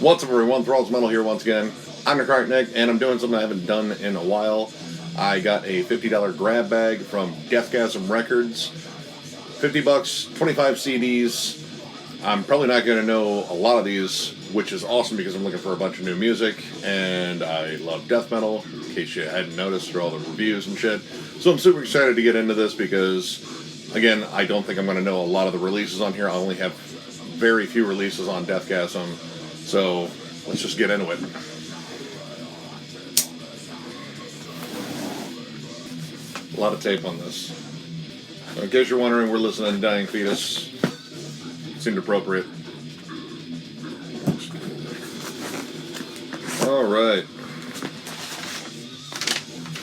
What's up, everyone? Thralls Metal here once again. I'm Nick, and I'm doing something I haven't done in a while. I got a $50 grab bag from Gasm Records. 50 bucks, 25 CDs. I'm probably not going to know a lot of these, which is awesome because I'm looking for a bunch of new music, and I love death metal, in case you hadn't noticed through all the reviews and shit. So I'm super excited to get into this because, again, I don't think I'm going to know a lot of the releases on here. I only have very few releases on Deathgasm, so let's just get into it. A lot of tape on this. In case you're wondering, we're listening to Dying Fetus. Seemed appropriate. Alright.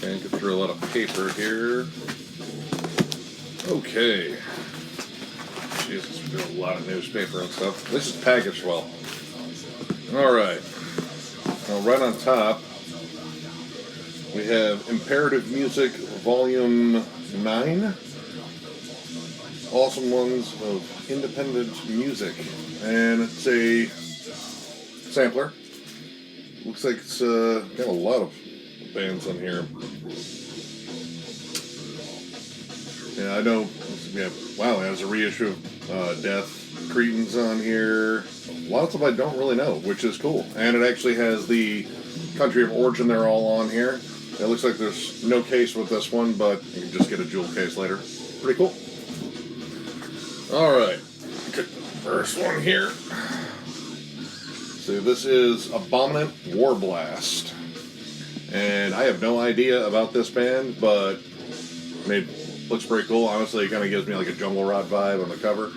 Can't get through a lot of paper here. Okay. Jesus, we got a lot of newspaper and stuff. This is packaged well. Alright. Now, right on top, we have Imperative Music Volume 9. Awesome Ones of Independent Music. And it's a sampler. Looks like it's got a lot of bands on here. Yeah, I know. Yeah, wow, it has a reissue of Death, Cretans on here. Lots of I don't really know, which is cool. And it actually has the country of origin there all on here. It looks like there's no case with this one, but you can just get a jewel case later. Pretty cool. Alright, first one here. So this is Abominant Warblast. And I have no idea about this band, but it looks pretty cool. Honestly, it kind of gives me like a Jungle Rot vibe on the cover.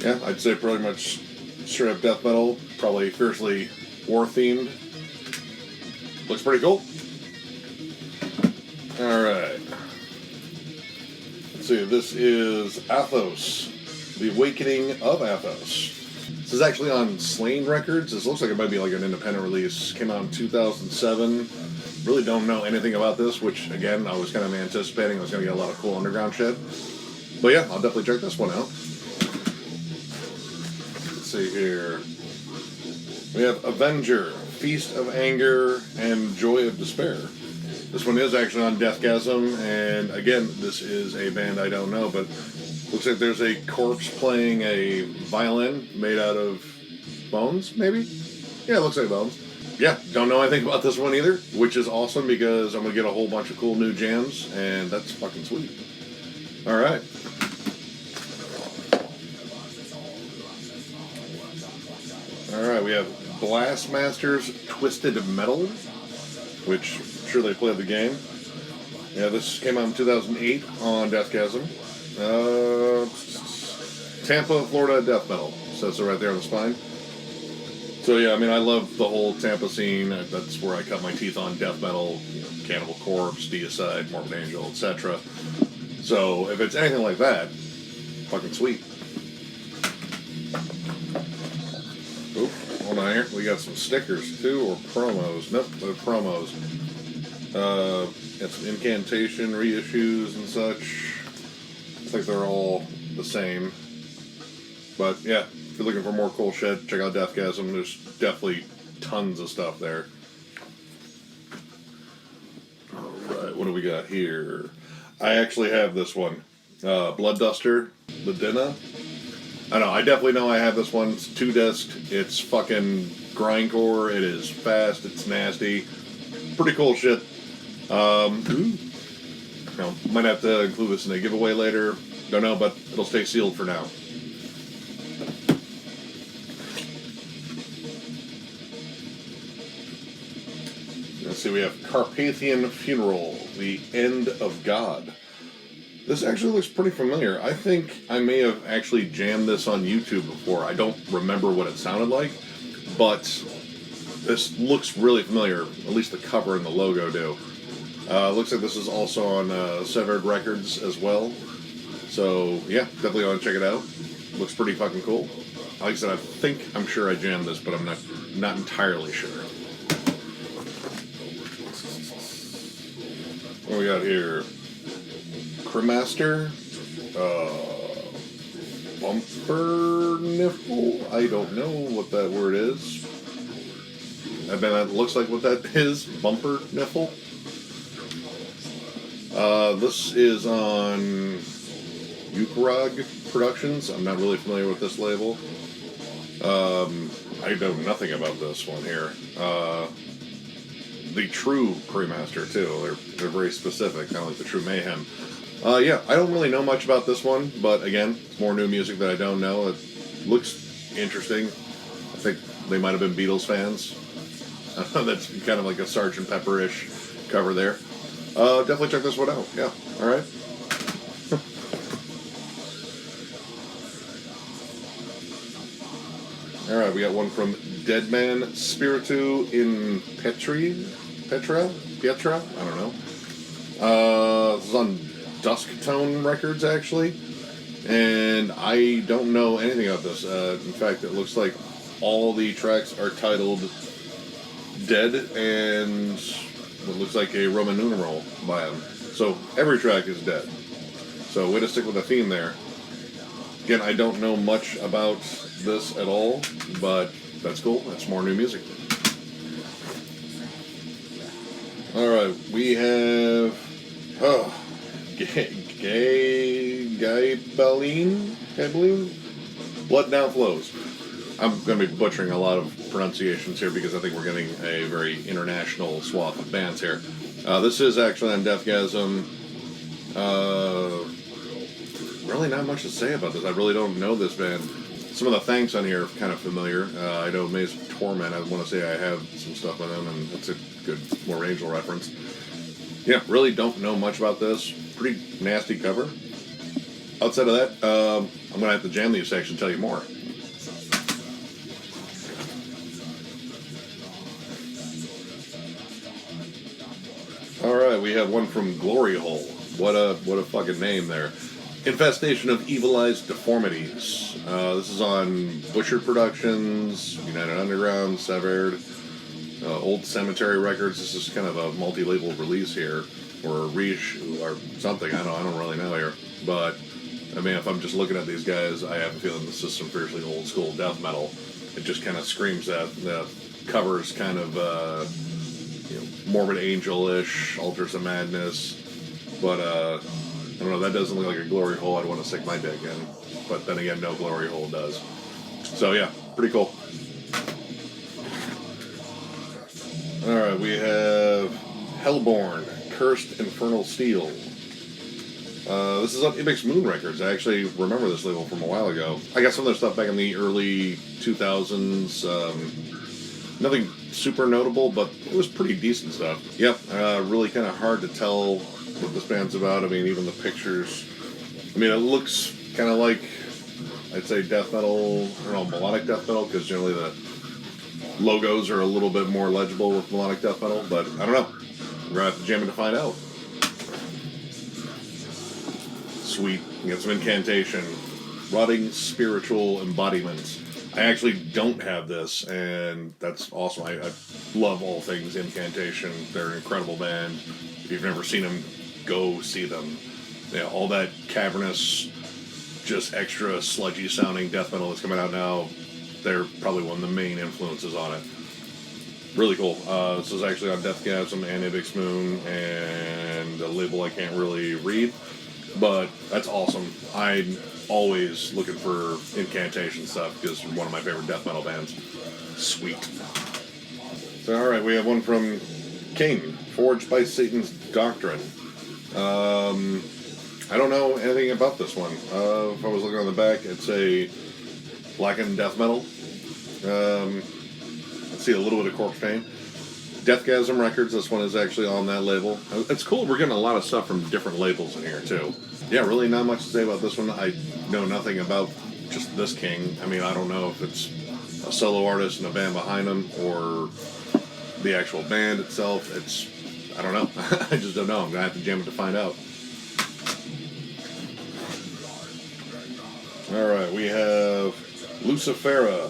Yeah, I'd say pretty much straight up death metal, probably fiercely war themed. Looks pretty cool. Alright. Let's see, this is Athos, The Awakening of Athos. This is actually on Slain Records. This looks like it might be like an independent release. Came out in 2007. Really don't know anything about this, which, again, I was kind of anticipating I was going to get a lot of cool underground shit. But yeah, I'll definitely check this one out. Let's see here. We have Avenger, Feast of Anger, and Joy of Despair. This one is actually on Deathgasm, and again, this is a band I don't know, but looks like there's a corpse playing a violin made out of bones, maybe? Yeah, it looks like bones. Yeah, don't know anything about this one either, which is awesome because I'm going to get a whole bunch of cool new jams, and that's fucking sweet. Alright. Alright, we have Blastmaster's Twisted Metal, which I'm sure they played the game. Yeah, this came out in 2008 on Deathgasm. Tampa, Florida death metal. Says it right there on the spine. So yeah, I mean, I love the whole Tampa scene. That's where I cut my teeth on death metal, Cannibal Corpse, Deicide, Morbid Angel, etc. So if it's anything like that, fucking sweet. Oop, hold on here. We got some stickers too, or promos. Nope, they're promos. Got some Incantation reissues and such. I think they're all the same. But yeah, if you're looking for more cool shit, check out Deathgasm. There's definitely tons of stuff there. Alright, what do we got here? I actually have this one. Bloodduster, Ladina. I know, I definitely know I have this one. It's 2-disc. It's fucking grindcore. It is fast. It's nasty. Pretty cool shit. Might have to include this in a giveaway later. Don't know, but it'll stay sealed for now. Let's see, we have Carpathian Funeral, The End of God. This actually looks pretty familiar. I think I may have actually jammed this on YouTube before. I don't remember what it sounded like, but this looks really familiar. At least the cover and the logo do. Looks like this is also on Severed Records as well. So, yeah, definitely want to check it out. Looks pretty fucking cool. Like I said, I'm sure I jammed this, but I'm not entirely sure. What do we got here? Cremaster, Bumperniffle? I don't know what that word is. I bet that looks like what that is. Bumperniffle. This is on Ukrog Productions. I'm not really familiar with this label. I know nothing about this one here. The True Cremaster, too. They're very specific, kind of like the True Mayhem. Yeah, I don't really know much about this one, but again, it's more new music that I don't know. It looks interesting. I think they might have been Beatles fans. That's kind of like a Sgt. Pepper-ish cover there. Definitely check this one out. Yeah, alright. Alright, we got one from Deadman Spiritu in Pietra? I don't know. This is on Dusk Tone Records, actually. And I don't know anything about this. In fact, it looks like all the tracks are titled Dead and what looks like a Roman numeral by them. So every track is dead. So way to stick with the theme there. Again, I don't know much about this at all, but that's cool. That's more new music. Alright, we have Gaibaline, I believe? Blood Now Flows. I'm going to be butchering a lot of pronunciations here because I think we're getting a very international swath of bands here. This is actually on Gasm. Really not much to say about this. I really don't know this band. Some of the thanks on here are kind of familiar. I know Maze of Torment. I want to say I have some stuff on them, and that's a good More Angel reference. Yeah, really don't know much about this. Pretty nasty cover. Outside of that, I'm going to have to jam these sections and tell you more. Alright, we have one from Glory Hole. What a fucking name there. Infestation of Evil Eyes Deformities. This is on Butchered Productions, United Underground, Severed, Old Cemetery Records. This is kind of a multi-label release here, or Reach, or something. I don't really know here. But, I mean, if I'm just looking at these guys, I have a feeling this is some fiercely old school death metal. It just kind of screams that. The cover's kind of, Morbid Angel-ish, Altars of Madness. But, I don't know, that doesn't look like a glory hole I'd want to stick my dick in. But then again, no glory hole does. So yeah, pretty cool. Alright, we have Hellborn, Cursed Infernal Steel. This is on Ibix Moon Records. I actually remember this label from a while ago. I got some of their stuff back in the early 2000s. Nothing super notable, but it was pretty decent stuff. Yep, really kind of hard to tell what this band's about. I mean, even the pictures. I mean, it looks kind of like, I'd say death metal, I don't know, melodic death metal, because generally the logos are a little bit more legible with melodic death metal, but I don't know. We're going to have to jam it to find out. Sweet. We got some Incantation. Rotting Spiritual Embodiment. I actually don't have this, and that's awesome. I love all things Incantation. They're an incredible band. If you've never seen them, go see them. Yeah, all that cavernous, just extra sludgy sounding death metal that's coming out now, they're probably one of the main influences on it. Really cool. This is actually on Deathgasm and Ibix Moon, and a label I can't really read, but that's awesome. I'm always looking for Incantation stuff because they're one of my favorite death metal bands. Sweet. So, alright, we have one from King, Forged by Satan's Doctrine. I don't know anything about this one. If I was looking on the back, it's a blackened death metal. Let's see, a little bit of Corpse Pain. Deathgasm Records, this one is actually on that label. It's cool, we're getting a lot of stuff from different labels in here, too. Yeah, really not much to say about this one. I know nothing about just this King. I mean, I don't know if it's a solo artist and a band behind him, or the actual band itself. I don't know. I just don't know. I'm going to have to jam it to find out. Alright, we have Lucifera,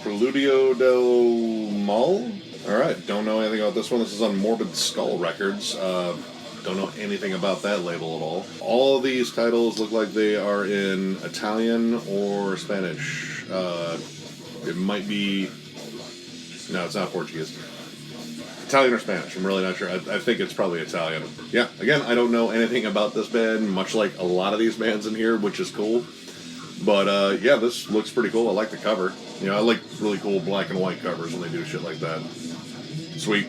Preludio del Mal. Alright, don't know anything about this one. This is on Morbid Skull Records. Don't Don't know anything about that label at all. All of these titles look like they are in Italian or Spanish. It might be... No, it's not Portuguese. Italian or Spanish. I'm really not sure. I think it's probably Italian. Yeah, again, I don't know anything about this band, much like a lot of these bands in here, which is cool. But, yeah, this looks pretty cool. I like the cover. You know, I like really cool black and white covers when they do shit like that. Sweet.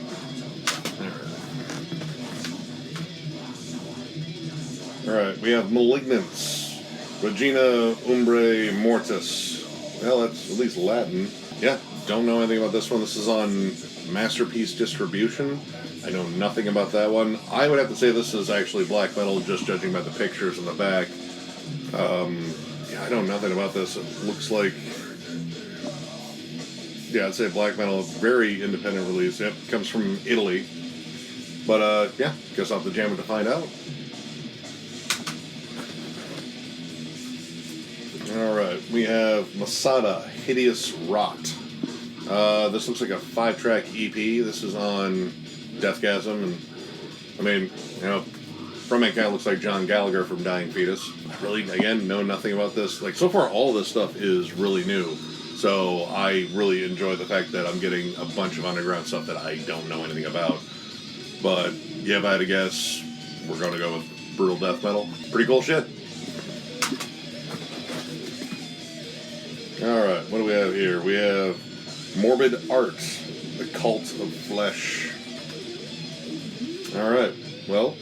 Alright, we have Malignance. Regina Umbrae Mortis. Well, that's at least Latin. Yeah, don't know anything about this one. This is on Masterpiece Distribution. I know nothing about that one. I would have to say this is actually black metal, just judging by the pictures in the back. Yeah, I know nothing about this. It looks like... Yeah, I'd say black metal. Very independent release. Yep, comes from Italy. But, yeah, guess I'll have to jam it to find out. Alright, we have Masada, Hideous Rot. This looks like a 5-track EP. This is on Gasm, and I mean, you know, frontman guy looks like John Gallagher from Dying Fetus. I really, again, know nothing about this. Like, so far, all this stuff is really new. So I really enjoy the fact that I'm getting a bunch of underground stuff that I don't know anything about. But, yeah, if I had to guess, we're going to go with brutal death metal. Pretty cool shit. Alright, what do we have here? We have Morbid Art, The Cult of Flesh. Alright, well,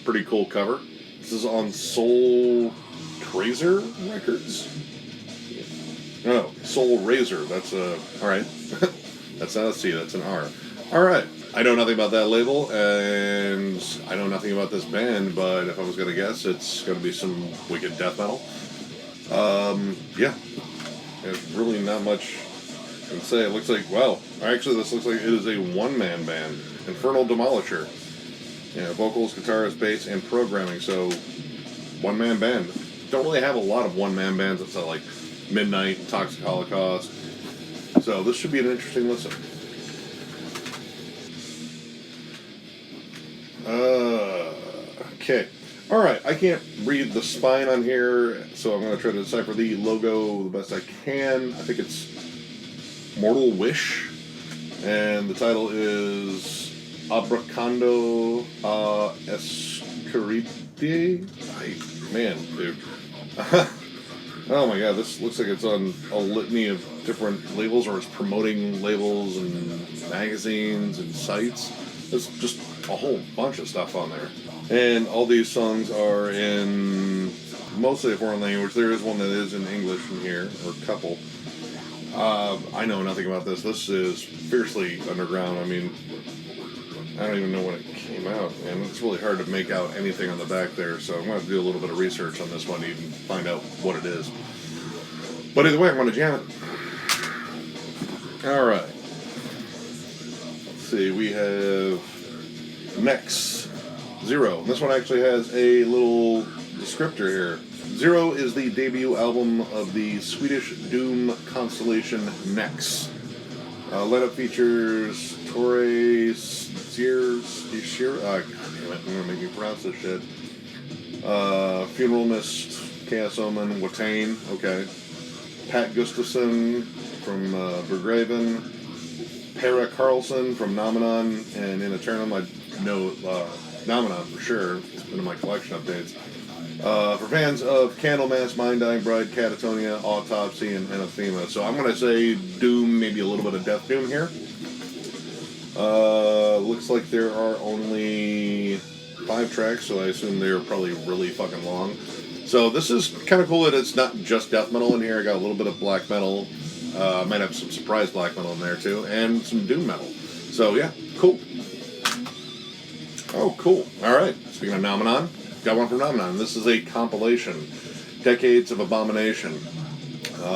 pretty cool cover. This is on Soul Razor Records? No, Soul Razor, that's a... Alright, that's not a C, that's an R. Alright, I know nothing about that label, and I know nothing about this band, but if I was going to guess, it's going to be some wicked death metal. Yeah. There's really not much I can say. It looks like, wow. Actually, this looks like it is a one-man band. Infernal Demolisher. Yeah, vocals, guitars, bass, and programming. So, one-man band. Don't really have a lot of one-man bands. It's like Midnight, Toxic Holocaust. So, this should be an interesting listen. Okay. Alright, I can't read the spine on here, so I'm going to try to decipher the logo the best I can. I think it's Mortal Wish, and the title is Abracando Escarite. Man, dude. Oh my god, this looks like it's on a litany of different labels, or it's promoting labels and magazines and sites. There's just a whole bunch of stuff on there. And all these songs are in mostly a foreign language. There is one that is in English in here, or a couple. I know nothing about this. This is fiercely underground. I mean, I don't even know when it came out, and it's really hard to make out anything on the back there, so I'm going to have to do a little bit of research on this one to even find out what it is. But either way, I'm going to jam it. Alright. Let's see, we have Next. Zero. This one actually has a little descriptor here. Zero is the debut album of the Swedish doom constellation Nex. Lineup features Tore Stier. God damn it, I'm gonna make me pronounce this shit. Funeral Mist, Chaos Omen, Watain, okay. Pat Gustafson from Bergraven. Para Carlson from Nomenon, and in Eternum, I know Nomenon for sure. It's been in my collection updates. For fans of Candlemass, Mind Dying Bride, Catatonia, Autopsy, and Anathema. So I'm going to say Doom, maybe a little bit of Death Doom here. Looks like there are only 5 tracks, so I assume they're probably really fucking long. So this is kind of cool that it's not just death metal in here. I got a little bit of black metal. Might have some surprise black metal in there too, and some doom metal. So yeah, cool. Oh, cool. Alright, speaking of Nomenon, got one from Nomenon. This is a compilation, Decades of Abomination.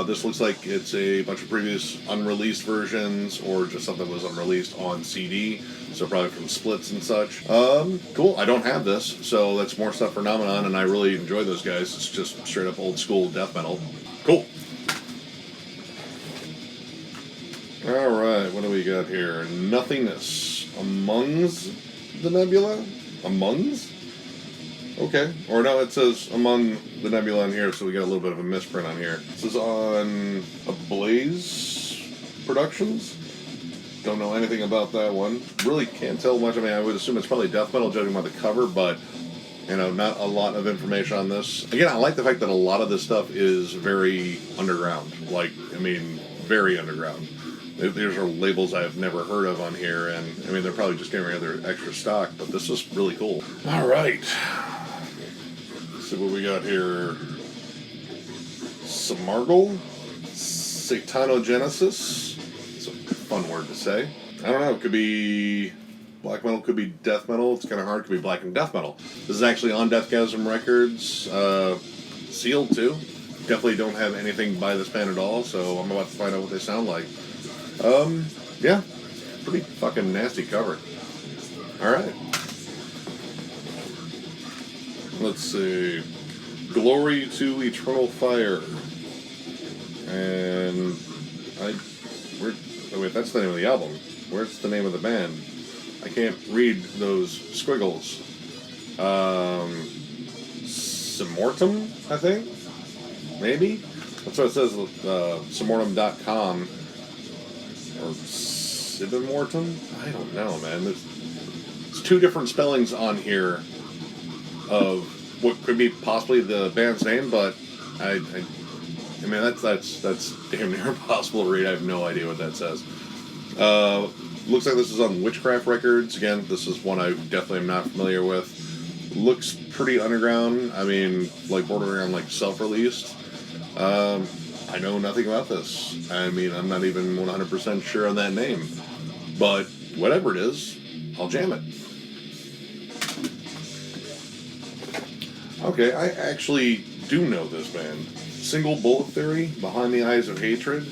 This looks like it's a bunch of previous unreleased versions, or just something that was unreleased on CD, so probably from splits and such. Cool. I don't have this, so that's more stuff for Nomenon, and I really enjoy those guys. It's just straight up old school death metal. Cool. Alright, what do we got here? Nothingness. Amongst the Nebula? Amun's? Okay. Or no, it says Among the Nebula on here, so we got a little bit of a misprint on here. This is on Ablaze Productions. Don't know anything about that one. Really can't tell much. I mean, I would assume it's probably death metal judging by the cover, but, you know, not a lot of information on this. Again, I like the fact that a lot of this stuff is very underground. Like, I mean, very underground. These are labels I've never heard of on here, and, I mean, they're probably just getting rid of their extra stock, but this is really cool. All right. Let's see what we got here. Samargal? Satanogenesis? Fun word to say. I don't know, it could be black metal, could be death metal. It's kind of hard, it could be black and death metal. This is actually on Gasm Records, sealed too. Definitely don't have anything by this band at all, so I'm about to find out what they sound like. Yeah, pretty fucking nasty cover. Alright. Let's see. Glory to Eternal Fire. And oh wait, that's the name of the album. Where's the name of the band? I can't read those squiggles. Simortum, I think? Maybe? That's what it says, simortum.com. Or Sibimortum? I don't know, man. There's two different spellings on here of what could be possibly the band's name, but I mean, that's damn near impossible to read. I have no idea what that says. Looks like this is on Witchcraft Records. Again, this is one I definitely am not familiar with. Looks pretty underground. I mean, like bordering on like self-released. I know nothing about this. I mean, I'm not even 100% sure on that name. But whatever it is, I'll jam it. Okay, I actually do know this band. Single Bullet Theory, Behind the Eyes of Hatred.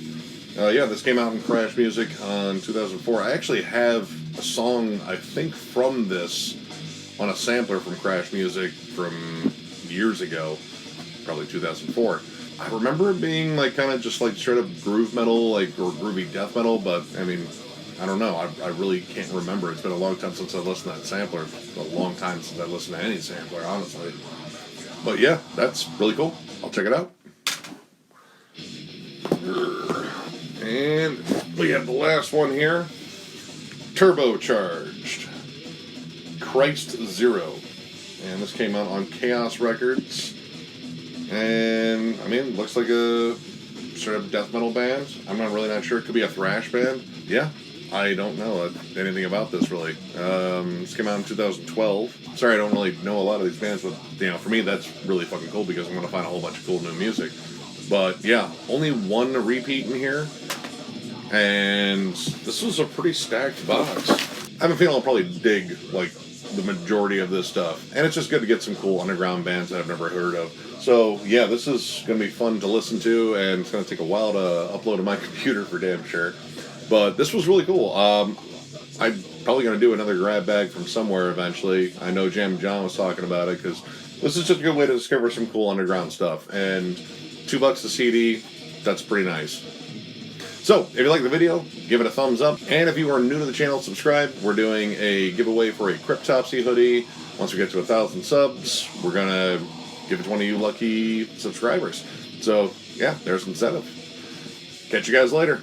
Yeah, this came out in Crash Music on 2004. I actually have a song, I think, from this on a sampler from Crash Music from years ago, probably 2004. I remember it being like kind of just like straight up groove metal, like, or groovy death metal, but I mean, I don't know. I really can't remember. It's been a long time since I listened to that sampler. A long time since I listened to any sampler, honestly. But yeah, that's really cool. I'll check it out. And we have the last one here. Turbocharged. Christ Zero. And this came out on Chaos Records. And, I mean, looks like a sort of death metal band. I'm not sure. It could be a thrash band. Yeah, I don't know anything about this, really. This came out in 2012. Sorry, I don't really know a lot of these bands, but, you know, for me, that's really fucking cool because I'm going to find a whole bunch of cool new music. But, yeah, only one repeat in here. And this was a pretty stacked box. I have a feeling I'll probably dig, like, the majority of this stuff. And it's just good to get some cool underground bands that I've never heard of. So, yeah, this is going to be fun to listen to, and it's going to take a while to upload to my computer for damn sure. But this was really cool. I'm probably going to do another grab bag from somewhere eventually. I know Jam John was talking about it, because this is just a good way to discover some cool underground stuff. And $2 a CD, that's pretty nice. So, if you like the video, give it a thumbs up. And if you are new to the channel, subscribe. We're doing a giveaway for a Cryptopsy hoodie. Once we get to 1,000 subs, we're going to give it to one of you lucky subscribers. So, yeah, there's incentive. Catch you guys later.